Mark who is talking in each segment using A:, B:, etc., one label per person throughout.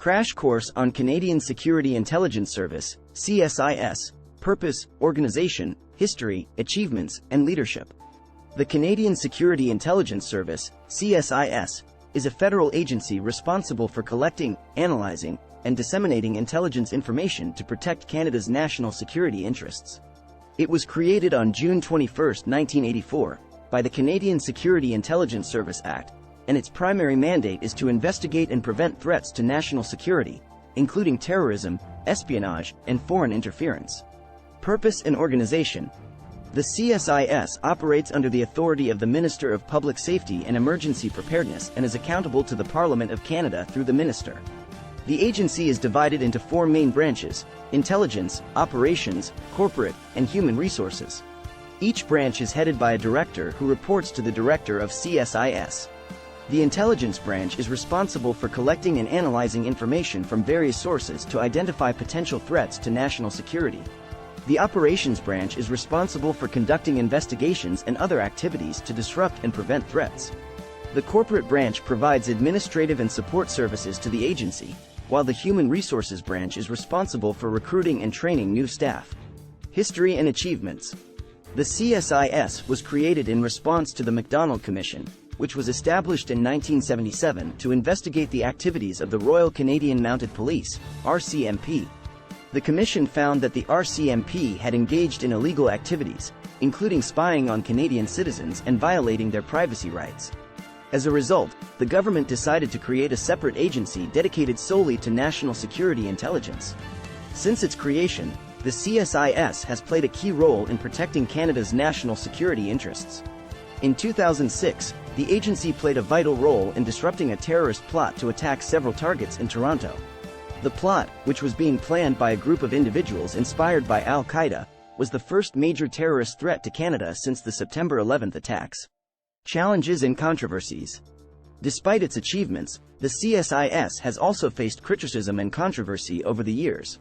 A: Crash Course on Canadian Security Intelligence Service, CSIS, Purpose, Organization, History, Achievements, and Leadership. The Canadian Security Intelligence Service, CSIS, is a federal agency responsible for collecting, analyzing, and disseminating intelligence information to protect Canada's national security interests. It was created on June 21, 1984, by the Canadian Security Intelligence Service Act, and its primary mandate is to investigate and prevent threats to national security, including terrorism, espionage, and foreign interference. Purpose and Organization. The CSIS operates under the authority of the Minister of Public Safety and Emergency Preparedness and is accountable to the Parliament of Canada through the Minister. The agency is divided into four main branches: intelligence, operations, corporate, and human resources. Each branch is headed by a director who reports to the Director of CSIS. The intelligence branch is responsible for collecting and analyzing information from various sources to identify potential threats to national security. The operations branch is responsible for conducting investigations and other activities to disrupt and prevent threats. The corporate branch provides administrative and support services to the agency, while the human resources branch is responsible for recruiting and training new staff. History and Achievements. The CSIS was created in response to the Macdonald Commission, which was established in 1977 to investigate the activities of the Royal Canadian Mounted Police, RCMP. The Commission found that the RCMP had engaged in illegal activities, including spying on Canadian citizens and violating their privacy rights. As a result, the government decided to create a separate agency dedicated solely to national security intelligence. Since its creation, the CSIS has played a key role in protecting Canada's national security interests. In 2006, the agency played a vital role in disrupting a terrorist plot to attack several targets in Toronto. The plot, which was being planned by a group of individuals inspired by Al-Qaeda, was the first major terrorist threat to Canada since the September 11 attacks. Challenges and controversies. Despite its achievements, the CSIS has also faced criticism and controversy over the years.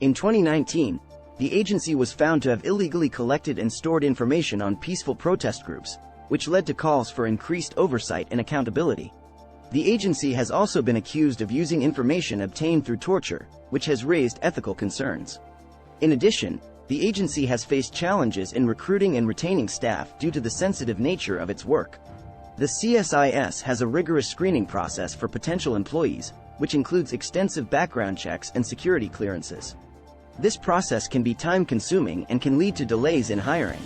A: In 2019, the agency was found to have illegally collected and stored information on peaceful protest groups, which led to calls for increased oversight and accountability. The agency has also been accused of using information obtained through torture, which has raised ethical concerns. In addition, the agency has faced challenges in recruiting and retaining staff due to the sensitive nature of its work. The CSIS has a rigorous screening process for potential employees, which includes extensive background checks and security clearances. This process can be time-consuming and can lead to delays in hiring.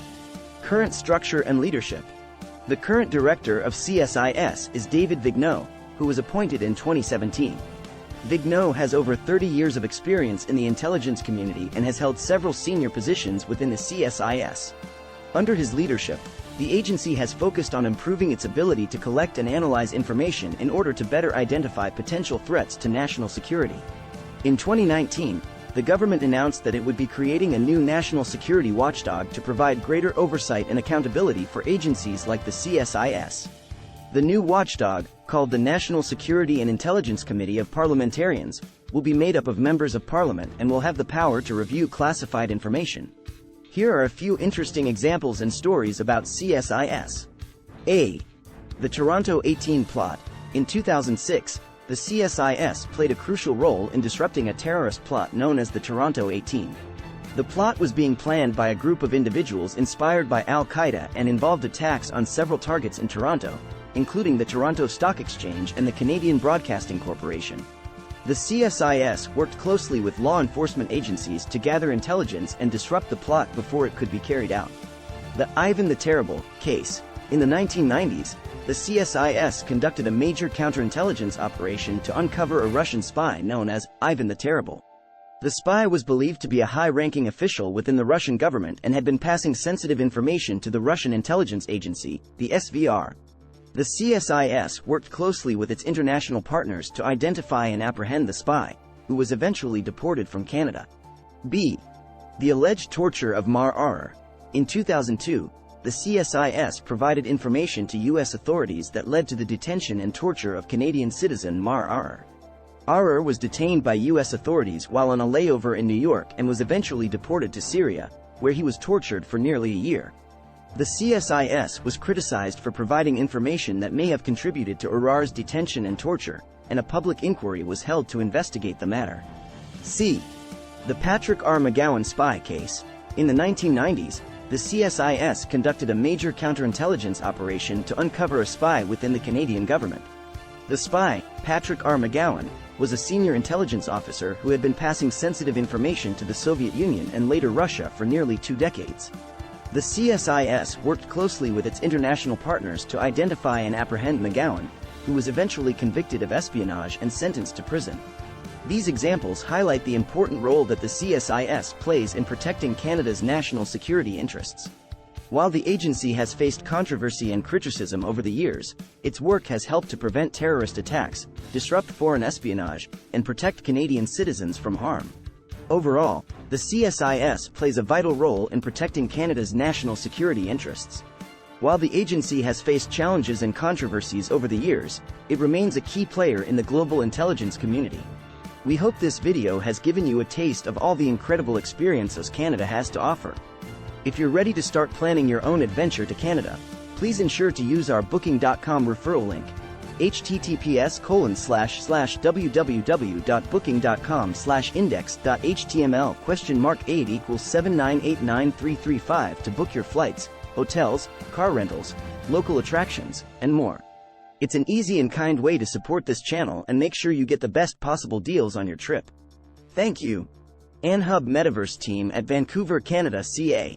A: Current structure and leadership. The current director of CSIS is David Vigneault, who was appointed in 2017. Vigneault has over 30 years of experience in the intelligence community and has held several senior positions within the CSIS. Under his leadership, the agency has focused on improving its ability to collect and analyze information in order to better identify potential threats to national security. In 2019, the government announced that it would be creating a new national security watchdog to provide greater oversight and accountability for agencies like the CSIS. The new watchdog, called the National Security and Intelligence Committee of Parliamentarians, will be made up of members of Parliament and will have the power to review classified information. Here are a few interesting examples and stories about CSIS. A. The Toronto 18 plot. In 2006, the CSIS played a crucial role in disrupting a terrorist plot known as the Toronto 18. The plot was being planned by a group of individuals inspired by Al-Qaeda and involved attacks on several targets in Toronto, including the Toronto Stock Exchange and the Canadian Broadcasting Corporation. The CSIS worked closely with law enforcement agencies to gather intelligence and disrupt the plot before it could be carried out. The Ivan the Terrible case. In the 1990s, the CSIS conducted a major counterintelligence operation to uncover a Russian spy known as Ivan the Terrible. The spy was believed to be a high-ranking official within the Russian government and had been passing sensitive information to the Russian intelligence agency, the SVR. The CSIS worked closely with its international partners to identify and apprehend the spy, who was eventually deported from Canada. B. The alleged torture of Mar Arar. In 2002, the CSIS provided information to U.S. authorities that led to the detention and torture of Canadian citizen Mar Arar. Arar was detained by U.S. authorities while on a layover in New York and was eventually deported to Syria, where he was tortured for nearly a year. The CSIS was criticized for providing information that may have contributed to Arar's detention and torture, and a public inquiry was held to investigate the matter. C. The Patrick R. McGowan spy case. In the 1990s, the CSIS conducted a major counterintelligence operation to uncover a spy within the Canadian government. The spy, Patrick R. McGowan, was a senior intelligence officer who had been passing sensitive information to the Soviet Union and later Russia for nearly 2 decades. The CSIS worked closely with its international partners to identify and apprehend McGowan, who was eventually convicted of espionage and sentenced to prison. These examples highlight the important role that the CSIS plays in protecting Canada's national security interests. While the agency has faced controversy and criticism over the years, its work has helped to prevent terrorist attacks, disrupt foreign espionage, and protect Canadian citizens from harm. Overall, the CSIS plays a vital role in protecting Canada's national security interests. While the agency has faced challenges and controversies over the years, it remains a key player in the global intelligence community. We hope this video has given you a taste of all the incredible experiences Canada has to offer. If you're ready to start planning your own adventure to Canada, please ensure to use our Booking.com referral link, https://www.booking.com/index.html?8 equals 7989335 to book your flights, hotels, car rentals, local attractions, and more. It's an easy and kind way to support this channel and make sure you get the best possible deals on your trip. Thank you. Anhub Metaverse team at Vancouver, Canada, CA.